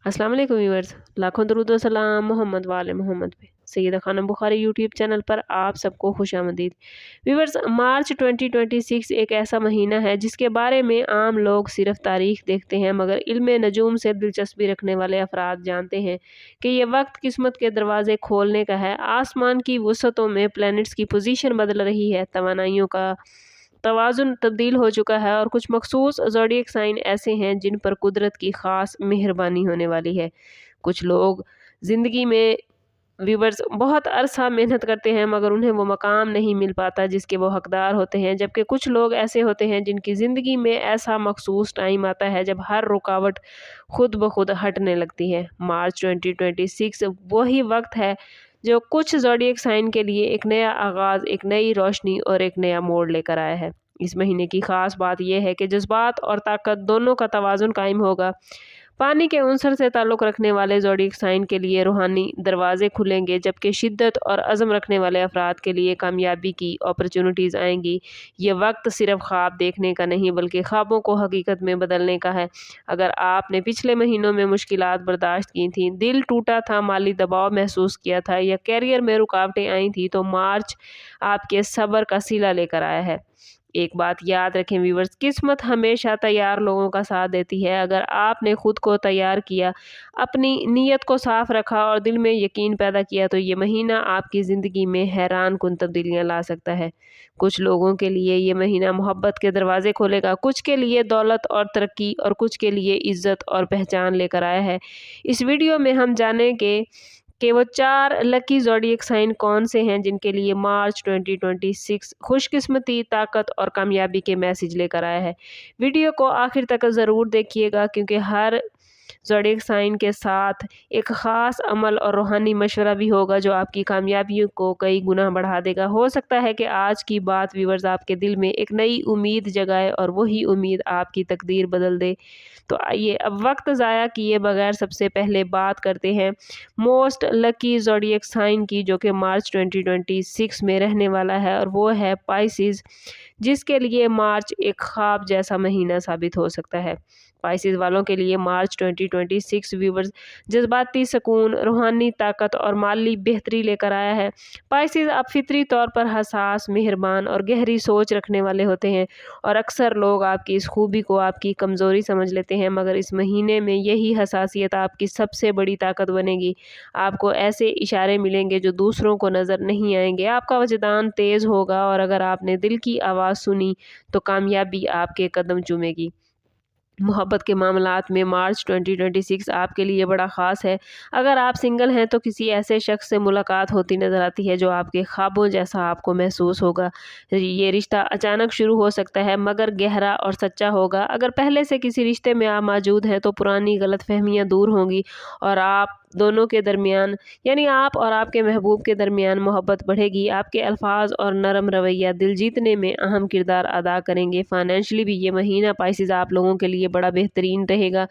अस्सलाम वालेकुम व्यूअर्स, लाखों दरूद व सलाम मोहम्मद वाले मोहम्मद पे। सैयदा खानम बुखारी यूट्यूब चैनल पर आप सबको खुशामदीद। व्यूअर्स, मार्च 2026 एक ऐसा महीना है जिसके बारे में आम लोग सिर्फ तारीख देखते हैं, मगर इल्म नजूम से दिलचस्पी रखने वाले अफराद जानते हैं कि ये वक्त किस्मत के दरवाजे खोलने का है। आसमान की वसअतों में प्लैनेट्स की पोजीशन बदल रही है, तवानाइयों का तवाज़ुन तब्दील हो चुका है और कुछ मखसूस ज़ोडिएक साइन ऐसे हैं जिन पर कुदरत की ख़ास मेहरबानी होने वाली है। कुछ लोग ज़िंदगी में व्यूअर्स बहुत अरसा मेहनत करते हैं, मगर उन्हें वो मकाम नहीं मिल पाता जिसके वो हकदार होते हैं, जबकि कुछ लोग ऐसे होते हैं जिनकी ज़िंदगी में ऐसा मखसूस टाइम आता है जब हर रुकावट खुद ब खुद हटने लगती है। मार्च 2026 वही वक्त है जो कुछ ज़ोडिएक साइन के लिए एक नया आगाज़, एक नई रोशनी और एक नया मोड़ लेकर आया है। इस महीने की ख़ास बात यह है कि जज्बात और ताकत दोनों का तवाज़ुन कायम होगा। पानी के उनसर से ताल्लुक़ रखने वाले ज़ोडिएक साइन के लिए रूहानी दरवाजे खुलेंगे, जबकि शिद्दत और अज़म रखने वाले अफराद के लिए कामयाबी की अपॉर्चुनिटीज़ आएंगी। ये वक्त सिर्फ ख्वाब देखने का नहीं बल्कि ख्वाबों को हकीकत में बदलने का है। अगर आपने पिछले महीनों में मुश्किलात बर्दाश्त की थी, दिल टूटा था, माली दबाव महसूस किया था या कैरियर में रुकावटें आई थी, तो मार्च आपके सब्र का सिला लेकर आया है। एक बात याद रखें व्यूअर्स, किस्मत हमेशा तैयार लोगों का साथ देती है। अगर आपने खुद को तैयार किया, अपनी नीयत को साफ रखा और दिल में यकीन पैदा किया, तो ये महीना आपकी ज़िंदगी में हैरान कुन तब्दीलियां ला सकता है। कुछ लोगों के लिए ये महीना मोहब्बत के दरवाजे खोलेगा, कुछ के लिए दौलत और तरक्की और कुछ के लिए इज्जत और पहचान लेकर आया है। इस वीडियो में हम जानेंगे कि वो 4 लकी ज़ोडिएक साइन कौन से हैं जिनके लिए मार्च 2026 खुशकिस्मती, ताकत और कामयाबी के मैसेज लेकर आया है। वीडियो को आखिर तक ज़रूर देखिएगा, क्योंकि हर ज़ोडिएक साइन के साथ एक ख़ास अमल और रूहानी मशवरा भी होगा जो आपकी कामयाबियों को कई गुना बढ़ा देगा। हो सकता है कि आज की बात व्यूअर्स आपके दिल में एक नई उम्मीद जगाए और वही उम्मीद आपकी तकदीर बदल दे। तो आइए अब वक्त ज़ाया किए बगैर सबसे पहले बात करते हैं मोस्ट लकी ज़ोडिएक साइन की, जो कि मार्च 2026 में रहने वाला है, और वो है पाइसिस, जिसके लिए मार्च एक ख्वाब जैसा महीना साबित हो सकता है। पाइसिस वालों के लिए मार्च 2026 व्यूवर्स जज्बाती सुकून, रूहानी ताकत और माली बेहतरी लेकर आया है। पाइसिस आप फितरी तौर पर हसास, मेहरबान और गहरी सोच रखने वाले होते हैं, और अक्सर लोग आपकी इस खूबी को आपकी कमज़ोरी समझ लेते हैं, मगर इस महीने में यही हसासियत आपकी सबसे बड़ी ताकत बनेगी। आपको ऐसे इशारे मिलेंगे जो दूसरों को नज़र नहीं आएंगे। आपका वजदान तेज़ होगा, और अगर आपने दिल की आवाज़ सुनी तो कामयाबी आपके कदम चूमेगी। मोहब्बत के मामलात में मार्च 2026 आपके लिए बड़ा ख़ास है। अगर आप सिंगल हैं तो किसी ऐसे शख्स से मुलाकात होती नज़र आती है जो आपके ख्वाबों जैसा आपको महसूस होगा। ये रिश्ता अचानक शुरू हो सकता है, मगर गहरा और सच्चा होगा। अगर पहले से किसी रिश्ते में आप मौजूद हैं तो पुरानी गलतफहमियां दूर होंगी, और आप दोनों के दरमियान, यानी आप और आपके महबूब के दरमियान मोहब्बत बढ़ेगी। आपके अल्फाज और नरम रवैया दिल जीतने में अहम किरदार अदा करेंगे। फाइनेंशियली भी ये महीना पाइसिस आप लोगों के लिए बड़ा बेहतरीन रहेगा।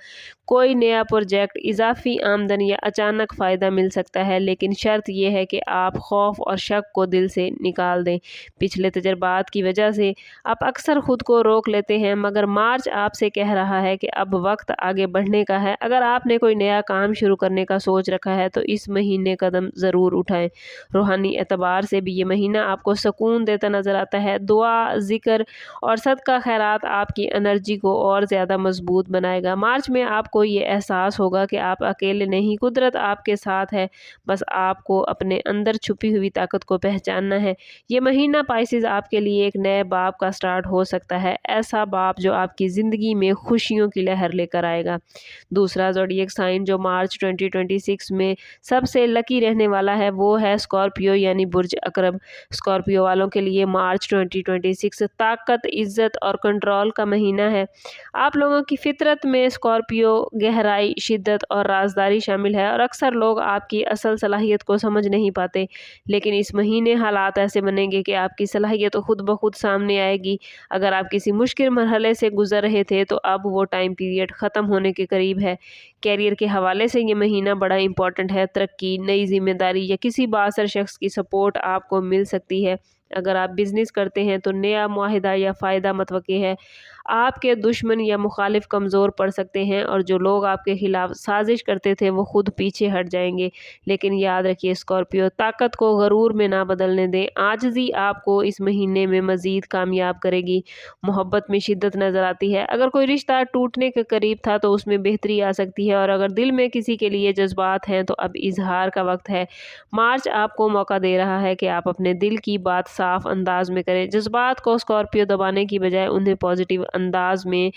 कोई नया प्रोजेक्ट, इजाफी आमदन या अचानक फ़ायदा मिल सकता है, लेकिन शर्त यह है कि आप खौफ और शक को दिल से निकाल दें। पिछले तजर्बात की वजह से आप अक्सर खुद को रोक लेते हैं, मगर मार्च आपसे कह रहा है कि अब वक्त आगे बढ़ने का है। अगर आपने कोई नया काम शुरू करने का सोच रखा है तो इस महीने कदम ज़रूर उठाएं। रूहानी एतबार से भी ये महीना आपको सुकून देता नज़र आता है। दुआ, ज़िक्र और सदका खैरात आपकी एनर्जी को और ज़्यादा मजबूत बनाएगा। मार्च में आपको ये एहसास होगा कि आप अकेले नहीं, कुदरत आपके साथ है। बस आपको अपने अंदर छुपी हुई ताकत को पहचानना है। ये महीना पाइसिस आपके लिए एक नए बाब का स्टार्ट हो सकता है, ऐसा बाब जो आपकी ज़िंदगी में खुशियों की लहर लेकर आएगा। दूसरा ज़ोडिएक साइन जो मार्च 2026 में सबसे लकी रहने वाला है वो है स्कॉर्पियो, यानी बुर्ज अकरब। स्कॉर्पियो वालों के लिए मार्च 2026 ताकत, इज्जत और कंट्रोल का महीना है। आप लोगों की फितरत में स्कॉर्पियो गहराई, शिद्दत और राजदारी शामिल है, और अक्सर लोग आपकी असल सलाहियत को समझ नहीं पाते। लेकिन इस महीने हालात ऐसे बनेंगे कि आपकी सलाहियत खुद ब खुद सामने आएगी। अगर आप किसी मुश्किल मरहले से गुजर रहे थे तो अब वो टाइम पीरियड ख़त्म होने के करीब है। कैरियर के हवाले से ये महीना बड़ा इंपॉर्टेंट है। तरक्की, नई जिम्मेदारी या किसी बाअसर शख्स की सपोर्ट आपको मिल सकती है। अगर आप बिजनेस करते हैं तो नया मुआहिदा या फ़ायदा मतवक़्क़ी है। आपके दुश्मन या मुखालिफ कमज़ोर पड़ सकते हैं और जो लोग आपके खिलाफ साजिश करते थे वो खुद पीछे हट जाएंगे। लेकिन याद रखिए स्कॉर्पियो, ताकत को गरूर में ना बदलने दें। आजिज़ी आपको इस महीने में मज़ीद कामयाब करेगी। मोहब्बत में शिद्दत नज़र आती है। अगर कोई रिश्ता टूटने के करीब था तो उसमें बेहतरी आ सकती है, और अगर दिल में किसी के लिए जज्बात हैं तो अब इजहार का वक्त है। मार्च आपको मौका दे रहा है कि आप अपने दिल की बात साफ अंदाज में करें। जज्बात को स्कॉर्पियो दबाने की बजाय उन्हें पॉजिटिव अंदाज में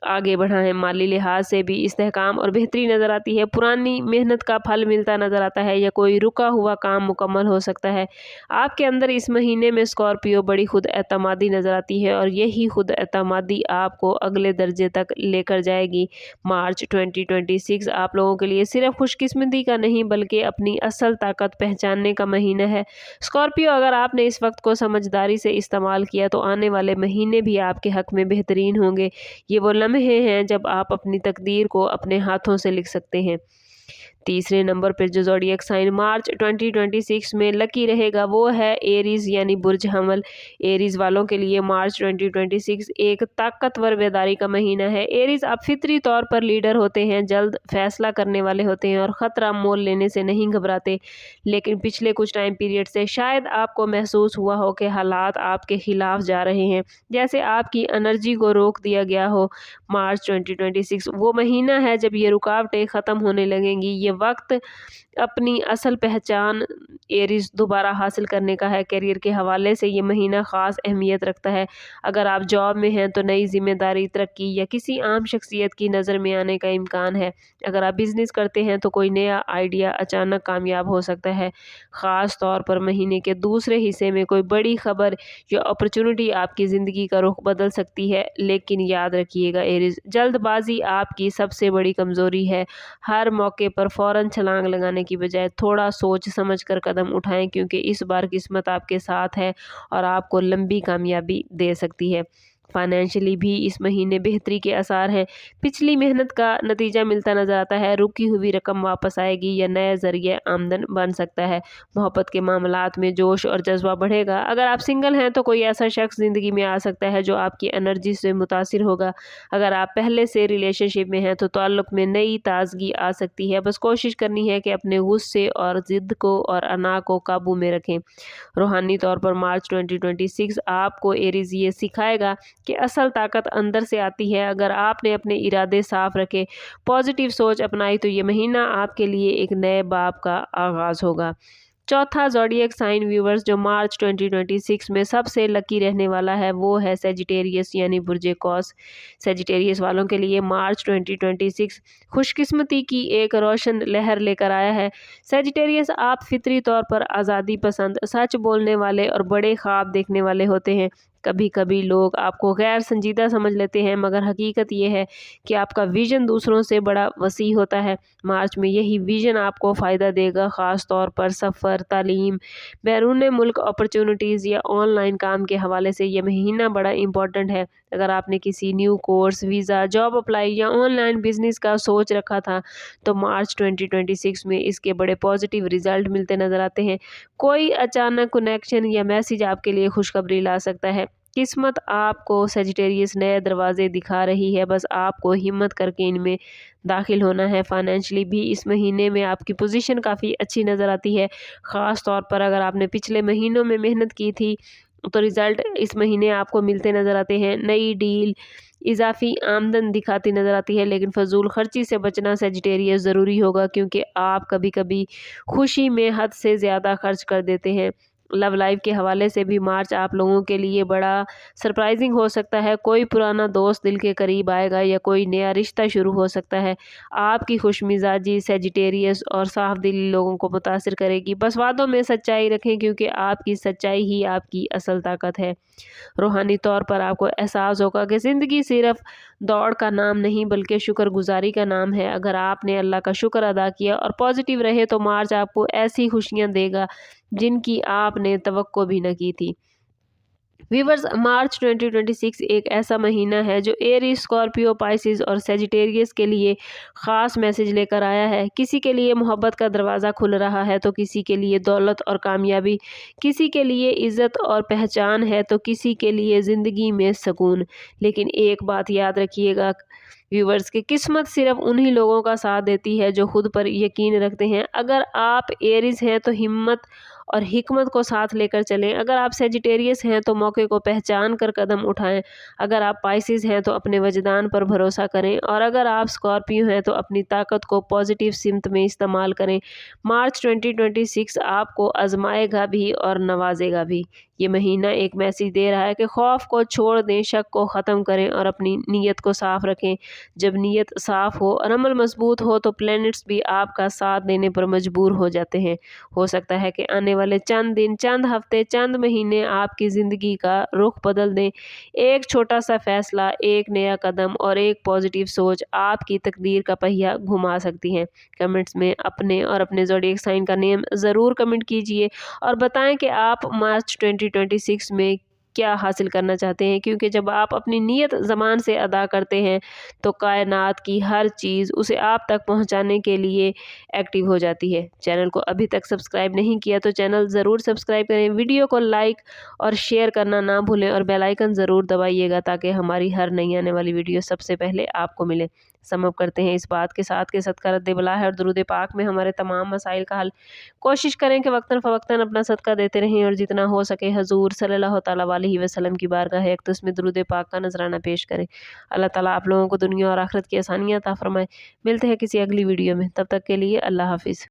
आगे बढ़ाएं। माली लिहाज से भी इस्तेहकाम और बेहतरी नज़र आती है। पुरानी मेहनत का फल मिलता नज़र आता है या कोई रुका हुआ काम मुकम्मल हो सकता है। आपके अंदर इस महीने में स्कॉर्पियो बड़ी खुद एतमादी नज़र आती है, और यही खुद एतमादी आपको अगले दर्जे तक लेकर जाएगी। मार्च 2026 आप लोगों के लिए सिर्फ खुशकिस्मती का नहीं बल्कि अपनी असल ताकत पहचानने का महीना है। स्कॉर्पियो, अगर आपने इस वक्त को समझदारी से इस्तेमाल किया तो आने वाले महीने भी आपके हक में बेहतरीन होंगे। ये वो लम्हे हैं जब आप अपनी तकदीर को अपने हाथों से लिख सकते हैं। तीसरे नंबर पर जो ज़ोडिएक साइन मार्च 2026 में लकी रहेगा वो है एरीज़ यानी बुर्ज हमल। एरीज़ वालों के लिए मार्च 2026 एक ताकतवर बेदारी का महीना है। एरीज़, आप फितरी तौर पर लीडर होते हैं, जल्द फैसला करने वाले होते हैं और ख़तरा मोल लेने से नहीं घबराते। लेकिन पिछले कुछ टाइम पीरियड से शायद आपको महसूस हुआ हो कि हालात आपके खिलाफ जा रहे हैं, जैसे आपकी एनर्जी को रोक दिया गया हो। मार्च 2026 वो महीना है जब ये रुकावटें ख़त्म होने लगेंगी। ये वक्त अपनी असल पहचान एरीज़ दोबारा हासिल करने का है। करियर के हवाले से ये महीना ख़ास अहमियत रखता है। अगर आप जॉब में हैं तो नई जिम्मेदारी, तरक्की या किसी आम शख्सियत की नज़र में आने का इम्कान है। अगर आप बिज़नेस करते हैं तो कोई नया आइडिया अचानक कामयाब हो सकता है। ख़ास तौर पर महीने के दूसरे हिस्से में कोई बड़ी खबर या अपॉर्चुनिटी आपकी ज़िंदगी का रुख बदल सकती है। लेकिन याद रखिएगा एरीज़, जल्दबाजी आपकी सबसे बड़ी कमज़ोरी है। हर मौके पर फ़ौरन छलांग लगाने की बजाय थोड़ा सोच समझ कर कदम उठाएं, क्योंकि इस बार किस्मत आपके साथ है और आपको लंबी कामयाबी दे सकती है। फाइनेंशियली भी इस महीने बेहतरी के आसार हैं। पिछली मेहनत का नतीजा मिलता नज़र आता है। रुकी हुई रकम वापस आएगी या नया ज़रिया आमदन बन सकता है। मोहब्बत के मामलात में जोश और जज्बा बढ़ेगा। अगर आप सिंगल हैं तो कोई ऐसा शख्स ज़िंदगी में आ सकता है जो आपकी एनर्जी से मुतासिर होगा। अगर आप पहले से रिलेशनशिप में हैं तो ताल्लुक़ में नई ताज़गी आ सकती है। बस कोशिश करनी है कि अपने गुस्से और ज़िद को और अना को काबू में रखें। रूहानी तौर पर मार्च 2026 आपको एरीज़ ये सिखाएगा कि असल ताकत अंदर से आती है। अगर आपने अपने इरादे साफ रखे, पॉजिटिव सोच अपनाई तो ये महीना आपके लिए एक नए बाब का आगाज़ होगा। चौथा ज़ोडिएक साइन व्यूवर्स जो मार्च 2026 में सबसे लकी रहने वाला है वो है सेजिटेरियस यानी बुर्जे कौस। सेजिटेरियस वालों के लिए मार्च 2026 खुशकिस्मती की एक रोशन लहर लेकर आया है। सेजिटेरियस, आप फितरी तौर पर आज़ादी पसंद, सच बोलने वाले और बड़े ख्वाब देखने वाले होते हैं। कभी कभी लोग आपको गैर संजीदा समझ लेते हैं, मगर हकीकत यह है कि आपका विज़न दूसरों से बड़ा वसी होता है। मार्च में यही विज़न आपको फ़ायदा देगा, ख़ास तौर पर सफ़र, तालीम, बैरून मुल्क अपॉर्चुनिटीज़ या ऑनलाइन काम के हवाले से ये महीना बड़ा इम्पोर्टेंट है। अगर आपने किसी new course, visa, job apply या ऑनलाइन बिजनेस का सोच रखा था तो मार्च 2026 में इसके बड़े पॉजिटिव रिजल्ट मिलते नज़र आते हैं। कोई अचानक कनेक्शन या मैसेज आपके लिए खुशखबरी ला सकता है। किस्मत आपको सेजिटेरियस नए दरवाजे दिखा रही है, बस आपको हिम्मत करके इनमें दाखिल होना है। फाइनेंशियली भी इस महीने में आपकी पोजीशन काफ़ी अच्छी नज़र आती है। ख़ास तौर पर अगर आपने पिछले महीनों में मेहनत की थी तो रिज़ल्ट इस महीने आपको मिलते नज़र आते हैं। नई डील इजाफी आमदन दिखाती नज़र आती है, लेकिन फजूल खर्ची से बचना सेजिटेरियस ज़रूरी होगा, क्योंकि आप कभी कभी खुशी में हद से ज़्यादा खर्च कर देते हैं। लव लाइफ के हवाले से भी मार्च आप लोगों के लिए बड़ा सरप्राइजिंग हो सकता है। कोई पुराना दोस्त दिल के करीब आएगा या कोई नया रिश्ता शुरू हो सकता है। आपकी खुशमिजाजी सेजिटेरियस और साफ दिली लोगों को मुतासिर करेगी। बस वादों में सच्चाई रखें, क्योंकि आपकी सच्चाई ही आपकी असल ताकत है। रूहानी तौर पर आपको एहसास होगा कि ज़िंदगी सिर्फ दौड़ का नाम नहीं बल्कि शुक्रगुजारी का नाम है। अगर आपने अल्लाह का शुक्र अदा किया और पॉजिटिव रहे तो मार्च आपको ऐसी खुशियाँ देगा जिनकी आपने तवक्को भी न की थी। व्यूअर्स, मार्च 2026 एक ऐसा महीना है जो एरीज, स्कॉर्पियो, पाइसिस और सेजिटेरियस के लिए ख़ास मैसेज लेकर आया है। किसी के लिए मोहब्बत का दरवाज़ा खुल रहा है तो किसी के लिए दौलत और कामयाबी, किसी के लिए इज़्ज़त और पहचान है तो किसी के लिए ज़िंदगी में सुकून। लेकिन एक बात याद रखिएगा व्यूअर्स, की किस्मत सिर्फ उन्हीं लोगों का साथ देती है जो खुद पर यकीन रखते हैं। अगर आप एरीज हैं तो हिम्मत और हिकमत को साथ लेकर चलें। अगर आप सेजिटेरियस हैं तो मौके को पहचान कर कदम उठाएं। अगर आप पाइसिस हैं तो अपने वजदान पर भरोसा करें, और अगर आप स्कॉर्पियो हैं तो अपनी ताकत को पॉजिटिव सिमत में इस्तेमाल करें। मार्च 2026 आपको आजमाएगा भी और नवाजेगा भी। ये महीना एक मैसेज दे रहा है कि खौफ को छोड़ दें, शक को ख़त्म करें और अपनी नीयत को साफ रखें। जब नीयत साफ हो और अमल मजबूत हो तो प्लैनेट्स भी आपका साथ देने पर मजबूर हो जाते हैं। हो सकता है कि आने वाले चंद दिन, चंद हफ्ते, चंद महीने आपकी ज़िंदगी का रुख बदल दें। एक छोटा सा फैसला, एक नया कदम और एक पॉजिटिव सोच आपकी तकदीर का पहिया घुमा सकती है। कमेंट्स में अपने और अपने ज़ोडिएक साइन का नेम ज़रूर कमेंट कीजिए और बताएं कि आप मार्च 2026 में क्या हासिल करना चाहते हैं, क्योंकि जब आप अपनी नीयत ज़बान से अदा करते हैं तो कायनात की हर चीज़ उसे आप तक पहुंचाने के लिए एक्टिव हो जाती है। चैनल को अभी तक सब्सक्राइब नहीं किया तो चैनल ज़रूर सब्सक्राइब करें, वीडियो को लाइक और शेयर करना ना भूलें और बेल आइकन ज़रूर दबाइएगा ताकि हमारी हर नई आने वाली वीडियो सबसे पहले आपको मिले। समअप करते हैं इस बात के साथ कि सदका रद्द बला है और दुरूद पाक में हमारे तमाम मसाइल का हल। कोशिश करें कि वक्तन फ़वक्तन अपना सदका देते रहें और जितना हो सके हजूर सल्लल्लाहु तआला अलैहि वसल्लम की बारगाह अक़दस में दुरूद पाक का नजराना पेश करें। अल्लाह ताला आप लोगों को दुनिया और आखिरत की आसानियाँ अता फरमाए। मिलते हैं किसी अगली वीडियो में, तब तक के लिए अल्लाह हाफिज़।